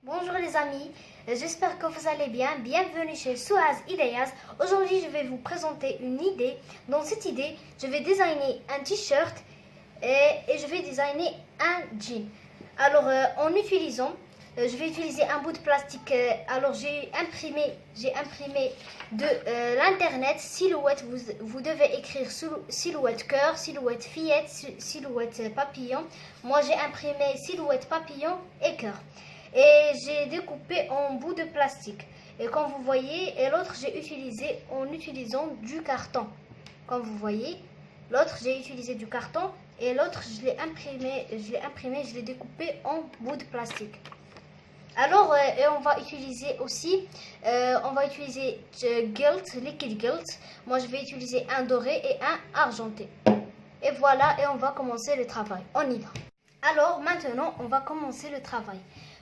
Bonjour les amis, j'espère que vous allez bien. Bienvenue chez Souhaz Ideyas. Aujourd'hui, je vais vous présenter une idée. Dans cette idée, je vais designer un t-shirt et je vais designer un jean. Alors, je vais utiliser un bout de plastique. Alors, j'ai imprimé de l'internet silhouette. Vous devez écrire silhouette cœur, silhouette fillette, silhouette papillon. Moi, j'ai imprimé silhouette papillon et cœur. Et j'ai découpé en bouts de plastique. Et comme vous voyez, et l'autre j'ai utilisé en utilisant du carton. Comme vous voyez, l'autre j'ai utilisé du carton et l'autre je l'ai imprimé, je l'ai découpé en bouts de plastique. Alors, et on va utiliser aussi, gilt, liquid gilt. Moi je vais utiliser un doré et un argenté. Et voilà, et on va commencer le travail. On y va. Alors maintenant, on va commencer le travail.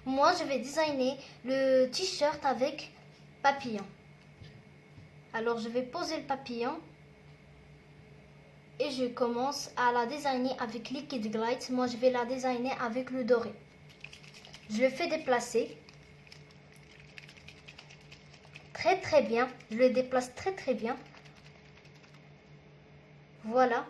Moi, je vais designer le t-shirt avec papillon. Alors, je vais poser le papillon et je commence à la designer avec Liquid Glide. Moi, je vais la designer avec le doré. Je le fais déplacer très bien. Je le déplace très bien. Voilà.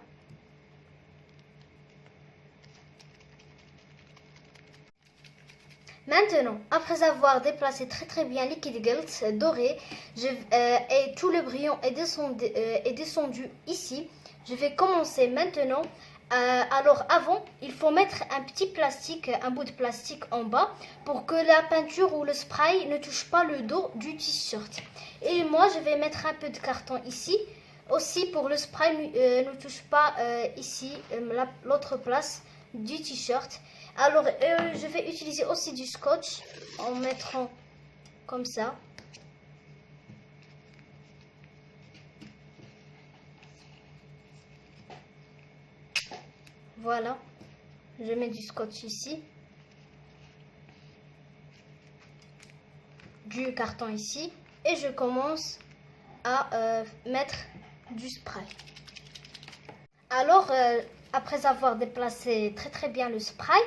Maintenant, après avoir déplacé très bien Liquid Gilt doré et tout le brillant est descendu ici, je vais commencer maintenant. Alors avant, il faut mettre un petit plastique, un bout de plastique en bas pour que la peinture ou le spray ne touche pas le dos du t-shirt. Et moi, je vais mettre un peu de carton ici. Aussi pour le spray ne touche pas ici l'autre place du t-shirt. Alors je vais utiliser aussi du scotch en mettant comme ça. Voilà, je mets du scotch ici, du carton ici et je commence à mettre du spray. Alors après avoir déplacé très bien le spray,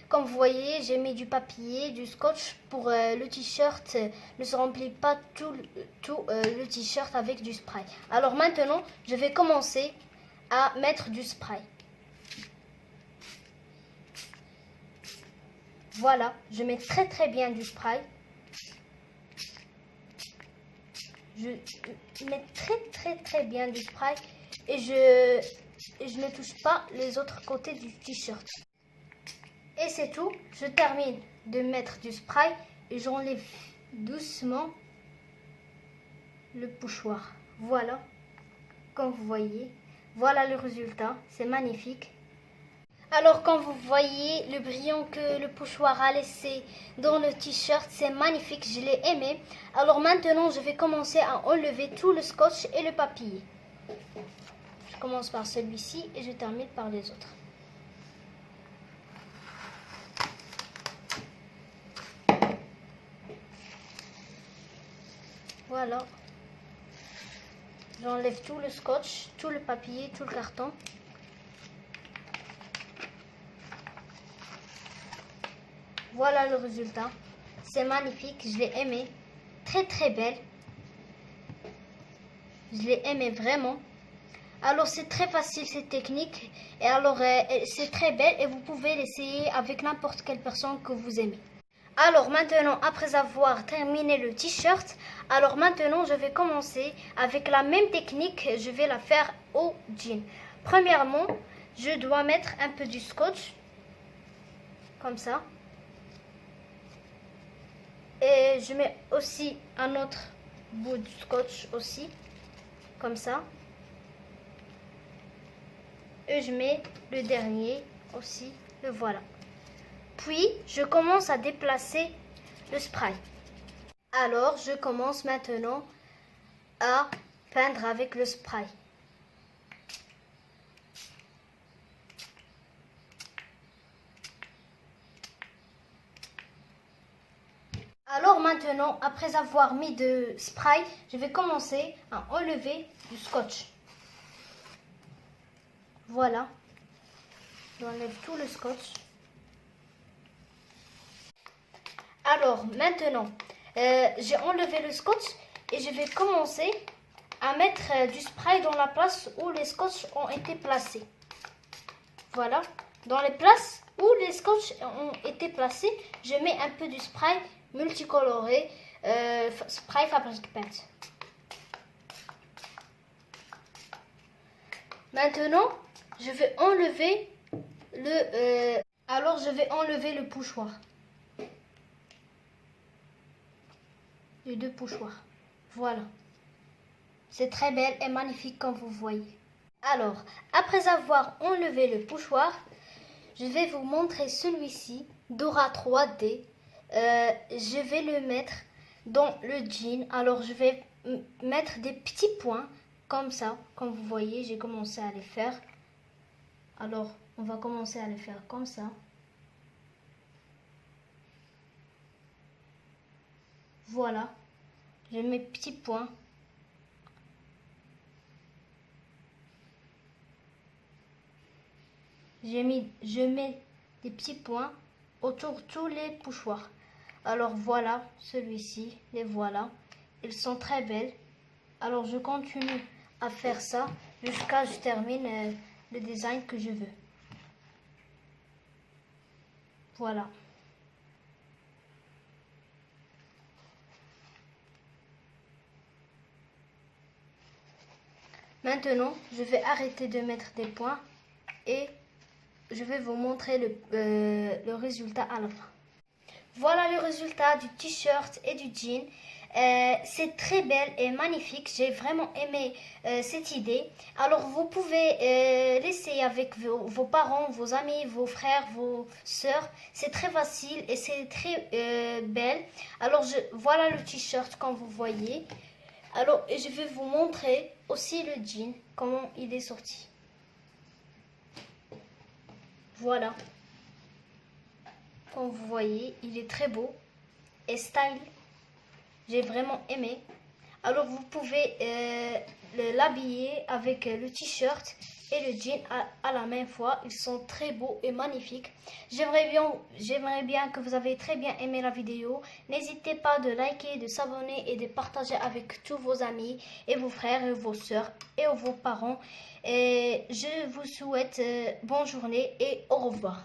comme vous voyez, j'ai mis du papier, du scotch pour le t-shirt ne se remplit pas tout le t-shirt avec du spray. Alors maintenant, je vais commencer à mettre du spray. Voilà, je mets très bien du spray. Je mets très bien du spray et je ne touche pas les autres côtés du t-shirt. Et c'est tout, je termine de mettre du spray et j'enlève doucement le pochoir. Voilà, comme vous voyez, voilà le résultat, c'est magnifique. Alors comme vous voyez, le brillant que le pochoir a laissé dans le t-shirt, c'est magnifique, je l'ai aimé. Alors maintenant, je vais commencer à enlever tout le scotch et le papier. Je commence par celui-ci et je termine par les autres. Voilà. J'enlève tout le scotch, tout le papier, tout le carton. Voilà le résultat. C'est magnifique, je l'ai aimé. Très belle. Je l'ai aimé vraiment. Alors c'est très facile cette technique. Et alors c'est très belle et vous pouvez l'essayer avec n'importe quelle personne que vous aimez. Alors maintenant, après avoir terminé le t-shirt, alors maintenant je vais commencer avec la même technique, je vais la faire au jean. Premièrement, je dois mettre un peu du scotch, comme ça. Et je mets aussi un autre bout de scotch aussi, comme ça. Et je mets le dernier aussi, le voilà. Puis, je commence à déplacer le spray. Alors, je commence maintenant à peindre avec le spray. Alors maintenant, après avoir mis de spray, je vais commencer à enlever du scotch. Voilà. J'enlève tout le scotch. Alors maintenant, j'ai enlevé le scotch et je vais commencer à mettre du spray dans la place où les scotch ont été placés. Voilà, dans les places où les scotch ont été placés, je mets un peu du spray multicoloré, spray Fabric Paint. Maintenant, je vais enlever alors je vais enlever le pochoir. Les deux pochoirs. Voilà. C'est très belle et magnifique comme vous voyez. Alors, après avoir enlevé le pochoir, je vais vous montrer celui-ci, Dora 3D. Je vais le mettre dans le jean. Alors, je vais mettre des petits points comme ça. Comme vous voyez, j'ai commencé à les faire. Alors, on va commencer à les faire comme ça. Voilà. Je mets petits points. Je mets des petits points autour de tous les pochoirs. Alors voilà, celui-ci, les voilà. Ils sont très belles. Alors je continue à faire ça jusqu'à ce que je termine le design que je veux. Voilà. Maintenant, je vais arrêter de mettre des points et je vais vous montrer le résultat à la fin. Voilà le résultat du t-shirt et du jean. C'est très belle et magnifique. J'ai vraiment aimé cette idée. Alors vous pouvez l'essayer avec vos parents, vos amis, vos frères, vos sœurs. C'est très facile et c'est très belle. Alors voilà le t-shirt comme vous voyez. Alors je vais vous montrer aussi le jean, comment il est sorti. Voilà. Comme vous voyez, il est très beau et style. J'ai vraiment aimé. Alors vous pouvez l'habiller avec le t-shirt et le jean à la même fois. Ils sont très beaux et magnifiques. J'aimerais bien que vous avez très bien aimé la vidéo. N'hésitez pas de liker, de s'abonner et de partager avec tous vos amis et vos frères et vos soeurs et vos parents. Et je vous souhaite bonne journée et au revoir.